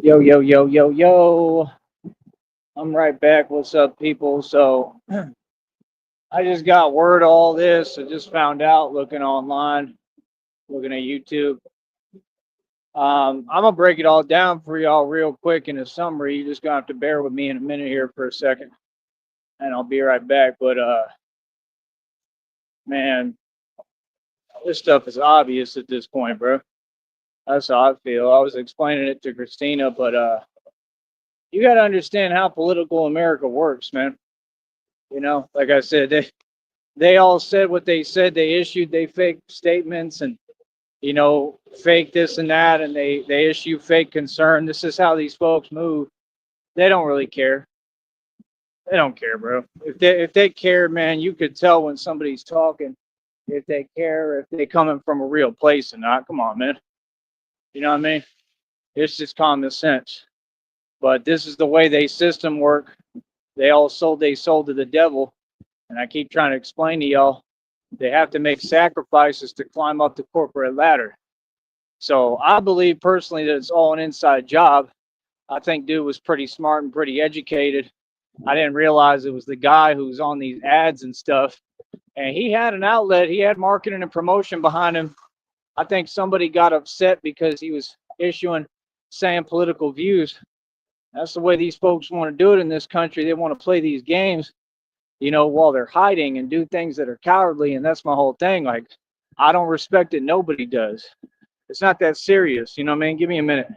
Yo, yo, yo, yo, yo. I'm right back. What's up, people? So, I just got word of all this. I just found out looking online, looking at YouTube. I'm going to break it all down for y'all real quick in a summary. You're just going to have to bear with me in a minute here for a second, and I'll be right back. But, man, this stuff is obvious at this point, bro. That's how I feel. I was explaining it to Christina, but, you got to understand how political America works, man. Like I said, they all said what they said. They issued they fake statements and fake this and that, and they issue fake concern. This is how these folks move. They don't really care. They don't care, bro. If they care, man, you could tell when somebody's talking. If they care, if they coming from a real place or not. Come on, man. You know what I mean? It's just common sense. But this is the way they system work. They sold to the devil. And I keep trying to explain to y'all, they have to make sacrifices to climb up the corporate ladder. So I believe personally that it's all an inside job. I think dude was pretty smart and pretty educated. I didn't realize it was the guy who's on these ads and stuff. And he had an outlet. He had marketing and promotion behind him. I think somebody got upset because he was saying political views. That's the way these folks want to do it in this country. They want to play these games, while they're hiding and do things that are cowardly. And that's my whole thing. Like, I don't respect it. Nobody does. It's not that serious. You know what I mean? Give me a minute.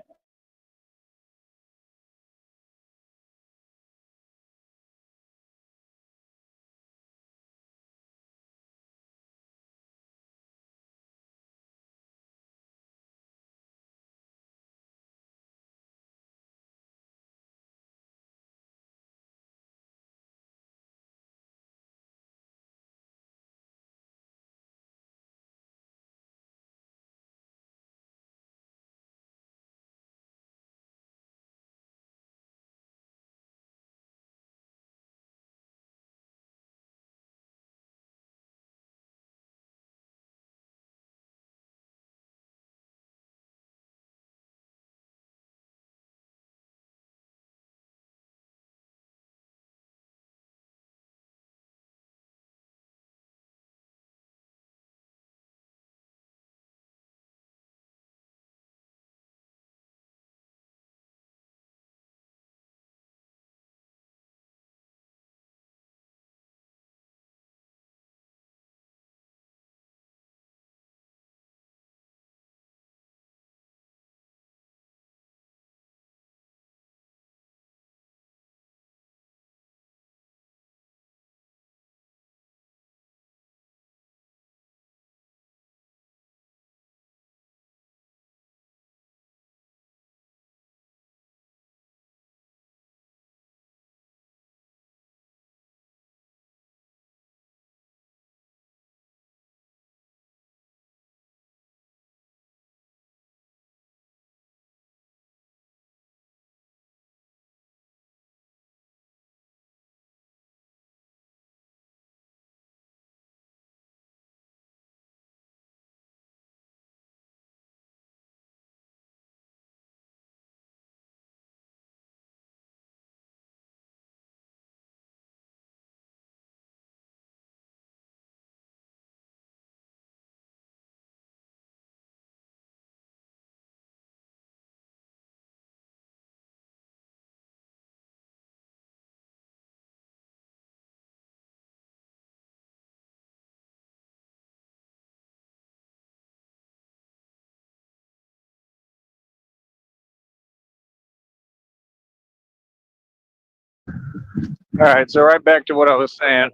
All right, so right back to what I was saying.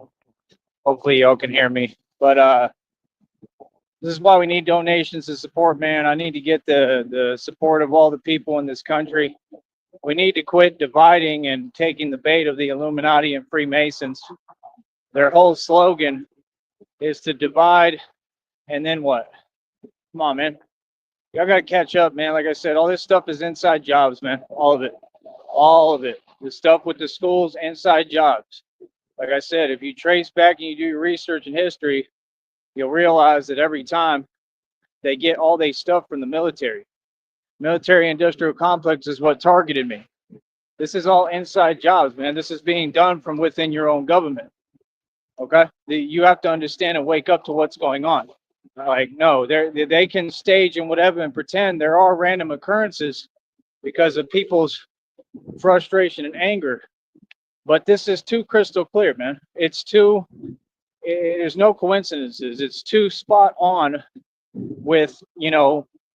Hopefully y'all can hear me. But this is why we need donations to support, man. I need to get the support of all the people in this country. We need to quit dividing and taking the bait of the Illuminati and Freemasons. Their whole slogan is to divide and then what? Come on, man. Y'all got to catch up, man. Like I said, all this stuff is inside jobs, man. All of it. All of it. The stuff with the schools, inside jobs. Like I said, if you trace back and you do your research in history, you'll realize that every time they get all their stuff from the military. Military industrial complex is what targeted me. This is all inside jobs, man. This is being done from within your own government. Okay, you have to understand and wake up to what's going on. Like, no, they can stage and whatever and pretend there are random occurrences because of people's frustration and anger. But this is too crystal clear, man. There's no coincidences. It's too spot on with,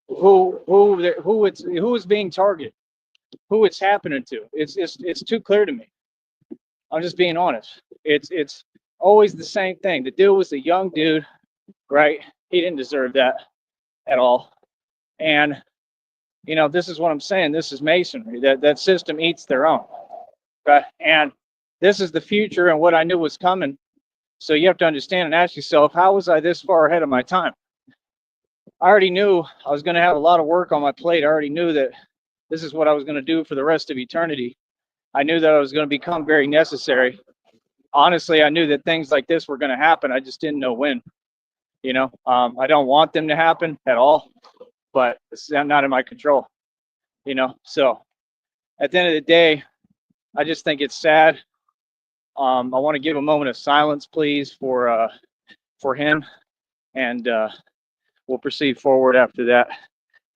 who is being targeted, who it's happening to. It's too clear to me. I'm just being honest. It's always the same thing. The dude was a young dude, right? He didn't deserve that at all. And this is what I'm saying. This is masonry. That system eats their own. Okay? And this is the future and what I knew was coming. So you have to understand and ask yourself, how was I this far ahead of my time? I already knew I was going to have a lot of work on my plate. I already knew that this is what I was going to do for the rest of eternity. I knew that I was going to become very necessary. Honestly, I knew that things like this were going to happen. I just didn't know when. I don't want them to happen at all, but it's not in my control. So at the end of the day, I just think it's sad. I want to give a moment of silence, please, for him, and we'll proceed forward after that.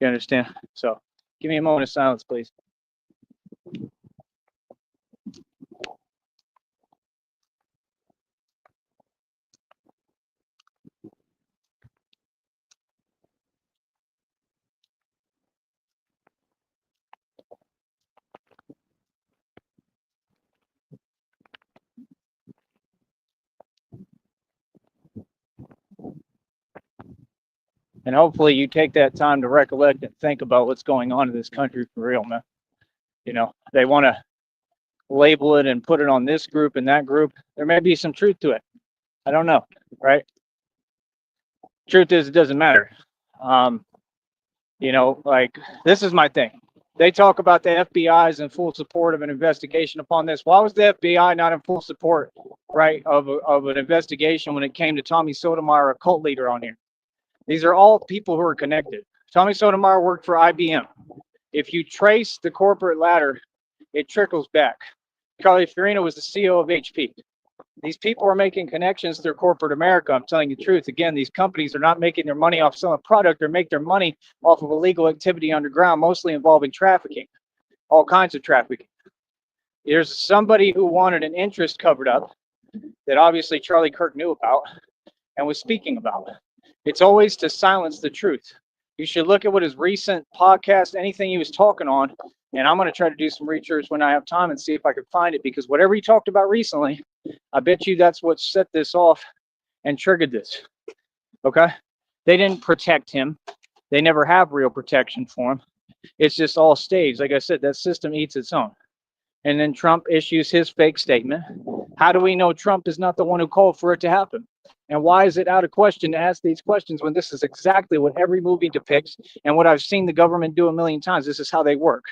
You understand? So give me a moment of silence, please. And hopefully you take that time to recollect and think about what's going on in this country for real, man. They want to label it and put it on this group and that group. There may be some truth to it. I don't know, right? Truth is, it doesn't matter. Like, this is my thing. They talk about the FBI is in full support of an investigation upon this. Why was the FBI not in full support, right, of an investigation when it came to Tommy Sotomayor, a cult leader on here? These are all people who are connected. Tommy Sotomayor worked for IBM. If you trace the corporate ladder, it trickles back. Charlie Fiorina was the CEO of HP. These people are making connections through corporate America. I'm telling you the truth. Again, these companies are not making their money off selling product. They make their money off of illegal activity underground, mostly involving trafficking, all kinds of trafficking. There's somebody who wanted an interest covered up that obviously Charlie Kirk knew about and was speaking about. It's always to silence the truth. You should look at what his recent podcast, anything he was talking on, and I'm going to try to do some research when I have time and see if I can find it, because whatever he talked about recently, I bet you that's what set this off and triggered this. Okay? They didn't protect him. They never have real protection for him. It's just all staged. Like I said, that system eats its own. And then Trump issues his fake statement. How do we know Trump is not the one who called for it to happen? And why is it out of question to ask these questions when this is exactly what every movie depicts and what I've seen the government do a million times? This is how they work.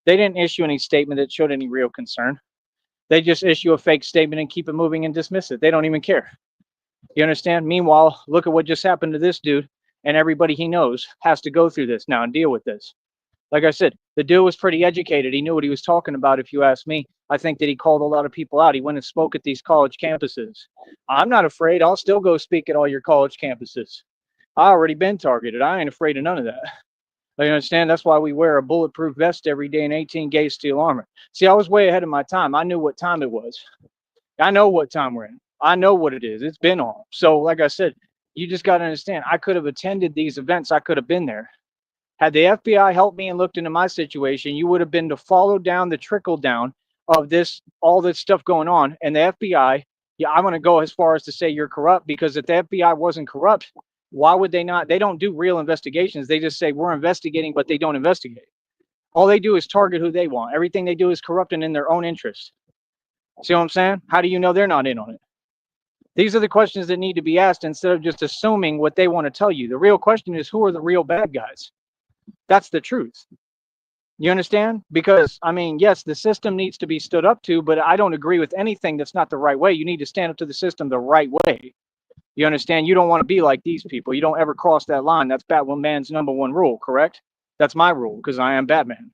They didn't issue any statement that showed any real concern. They just issue a fake statement and keep it moving and dismiss it. They don't even care. You understand? Meanwhile, look at what just happened to this dude, and everybody he knows has to go through this now and deal with this. Like I said, the dude was pretty educated. He knew what he was talking about, if you ask me. I think that he called a lot of people out. He went and spoke at these college campuses. I'm not afraid. I'll still go speak at all your college campuses. I already been targeted. I ain't afraid of none of that. You understand? That's why we wear a bulletproof vest every day and 18 gauge steel armor. See, I was way ahead of my time. I knew what time it was. I know what time we're in. I know what it is. It's been on. So, like I said, you just got to understand, I could have attended these events. I could have been there. Had the FBI helped me and looked into my situation, you would have been to follow down the trickle down of this, all this stuff going on. And the FBI, yeah, I'm going to go as far as to say you're corrupt, because if the FBI wasn't corrupt, why would they not? They don't do real investigations. They just say we're investigating, but they don't investigate. All they do is target who they want. Everything they do is corrupt and in their own interest. See what I'm saying? How do you know they're not in on it? These are the questions that need to be asked instead of just assuming what they want to tell you. The real question is, who are the real bad guys? That's the truth. You understand? Because, I mean, yes, the system needs to be stood up to, but I don't agree with anything that's not the right way. You need to stand up to the system the right way. You understand? You don't want to be like these people. You don't ever cross that line. That's Batwoman's #1 rule, correct? That's my rule because I am Batman.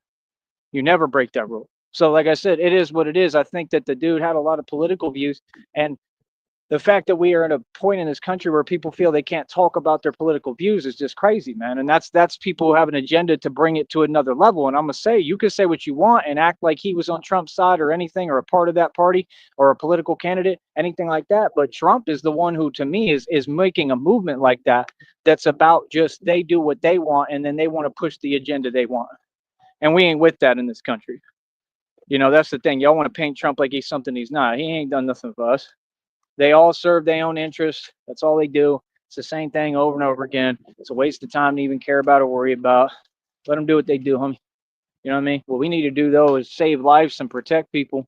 You never break that rule. So, like I said, it is what it is. I think that the dude had a lot of political views, and the fact that we are at a point in this country where people feel they can't talk about their political views is just crazy, man. And that's people who have an agenda to bring it to another level. And I'm gonna say, you can say what you want and act like he was on Trump's side or anything, or a part of that party, or a political candidate, anything like that. But Trump is the one who, to me, is making a movement like that. That's about just they do what they want, and then they want to push the agenda they want. And we ain't with that in this country. That's the thing. Y'all want to paint Trump like he's something he's not. He ain't done nothing for us. They all serve their own interests. That's all they do. It's the same thing over and over again. It's a waste of time to even care about or worry about. Let them do what they do, homie. You know what I mean? What we need to do, though, is save lives and protect people.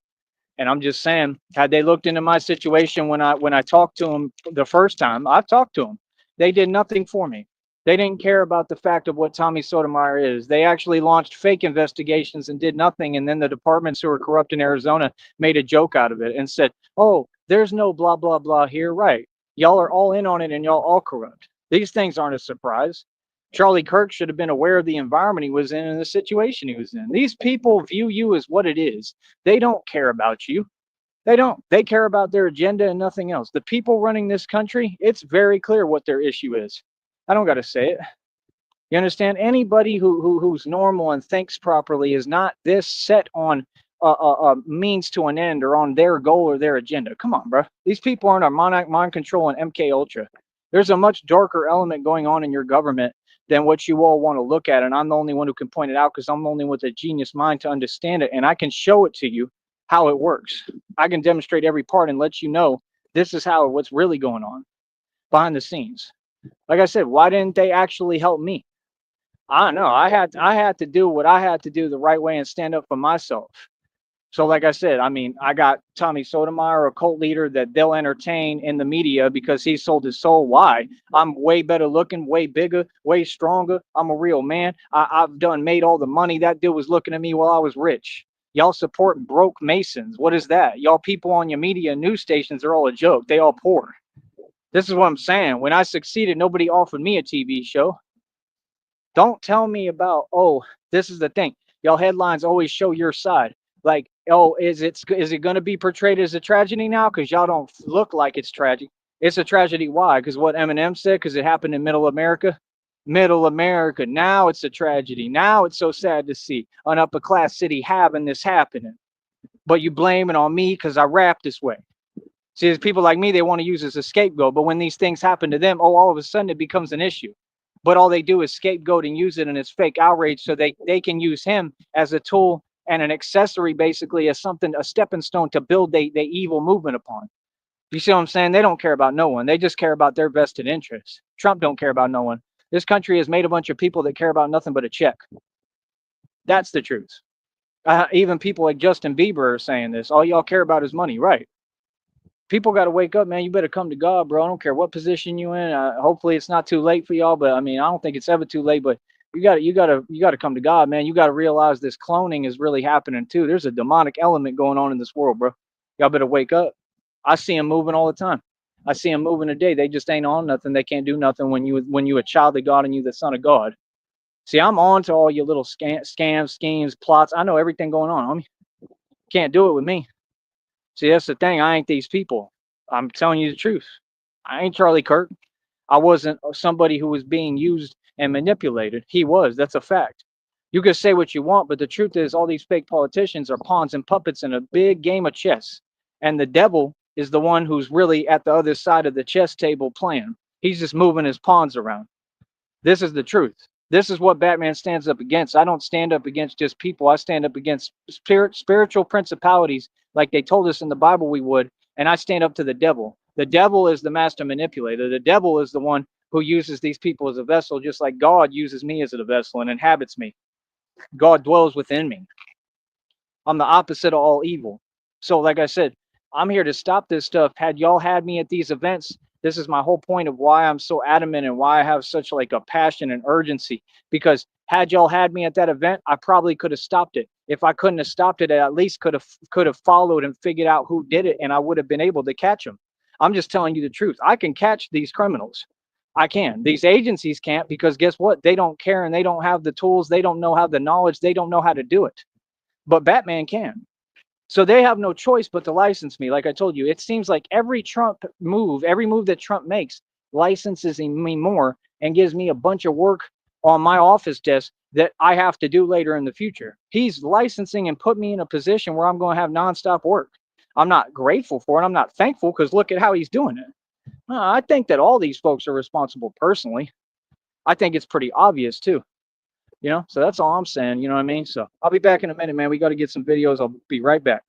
And I'm just saying, had they looked into my situation when I talked to them the first time, I've talked to them. They did nothing for me. They didn't care about the fact of what Tommy Sotomayor is. They actually launched fake investigations and did nothing. And then the departments who were corrupt in Arizona made a joke out of it and said, "Oh, there's no blah blah blah here." Right? Y'all are all in on it, and y'all all corrupt. These things aren't a surprise. Charlie Kirk should have been aware of the environment he was in and the situation he was in. These people view you as what it is. They don't care about you. They don't. They care about their agenda and nothing else. The people running this country, it's very clear what their issue is. I don't got to say it. You understand? Anybody who's normal and thinks properly is not this set on means to an end or on their goal or their agenda. Come on, bro. These people aren't on mind control and MK Ultra. There's a much darker element going on in your government than what you all want to look at, and I'm the only one who can point it out because I'm the only one with a genius mind to understand it, and I can show it to you how it works. I can demonstrate every part and let you know this is how what's really going on behind the scenes. Like I said, why didn't they actually help me? I don't know. I had to do what I had to do the right way and stand up for myself. So, like I said, I mean, I got Tommy Sotomayor, a cult leader that they'll entertain in the media because he sold his soul. Why? I'm way better looking, way bigger, way stronger. I'm a real man. I've done made all the money. That dude was looking at me while I was rich. Y'all support broke Masons. What is that? Y'all people on your media news stations are all a joke. They all poor. This is what I'm saying. When I succeeded, nobody offered me a TV show. Don't tell me about, oh, this is the thing. Y'all headlines always show your side. Like, oh, is it going to be portrayed as a tragedy now? Because y'all don't look like it's tragic. It's a tragedy. Why? Because what Eminem said, because it happened in Middle America. Middle America. Now it's a tragedy. Now it's so sad to see an upper class city having this happening. But you blame it on me because I rap this way. See, there's people like me, they want to use as a scapegoat. But when these things happen to them, oh, all of a sudden it becomes an issue. But all they do is scapegoat and use it in its fake outrage so they can use him as a tool and an accessory, basically, as something, a stepping stone to build the evil movement upon. You see what I'm saying? They don't care about no one. They just care about their vested interests. Trump don't care about no one. This country has made a bunch of people that care about nothing but a check. That's the truth. Even people like Justin Bieber are saying this. All y'all care about is money, right? People got to wake up, man. You better come to God, bro. I don't care what position you in. Hopefully, it's not too late for y'all, but I mean, I don't think it's ever too late. But you got to come to God, man. You got to realize this cloning is really happening too. There's a demonic element going on in this world, bro. Y'all better wake up. I see them moving all the time. I see them moving today. They just ain't on nothing. They can't do nothing when you a child of God and you the son of God. See, I'm on to all your little scams, schemes, plots. I know everything going on, homie. Can't do it with me. See, that's the thing. I ain't these people. I'm telling you the truth. I ain't Charlie Kirk. I wasn't somebody who was being used and manipulated. He was. That's a fact. You can say what you want, but the truth is, all these fake politicians are pawns and puppets in a big game of chess. And the devil is the one who's really at the other side of the chess table playing. He's just moving his pawns around. This is the truth. This is what Batman stands up against. I don't stand up against just people. I stand up against spiritual principalities like they told us in the Bible we would. And I stand up to the devil. The devil is the master manipulator. The devil is the one who uses these people as a vessel, just like God uses me as a vessel and inhabits me. God dwells within me. I'm the opposite of all evil. So, like I said, I'm here to stop this stuff. Had y'all had me at these events, this is my whole point of why I'm so adamant and why I have such like a passion and urgency. Because had y'all had me at that event, I probably could have stopped it. If I couldn't have stopped it, I at least could have followed and figured out who did it, and I would have been able to catch them. I'm just telling you the truth. I can catch these criminals. I can. These agencies can't, because guess what? They don't care, and they don't have the tools. They don't know how the knowledge. They don't know how to do it. But Batman can. So they have no choice but to license me. Like I told you, it seems like every move that Trump makes, licenses me more and gives me a bunch of work on my office desk that I have to do later in the future. He's licensing and put me in a position where I'm going to have nonstop work. I'm not grateful for it. I'm not thankful, because look at how he's doing it. I think that all these folks are responsible personally. I think it's pretty obvious too. So that's all I'm saying. You know what I mean? So I'll be back in a minute, man. We got to get some videos. I'll be right back.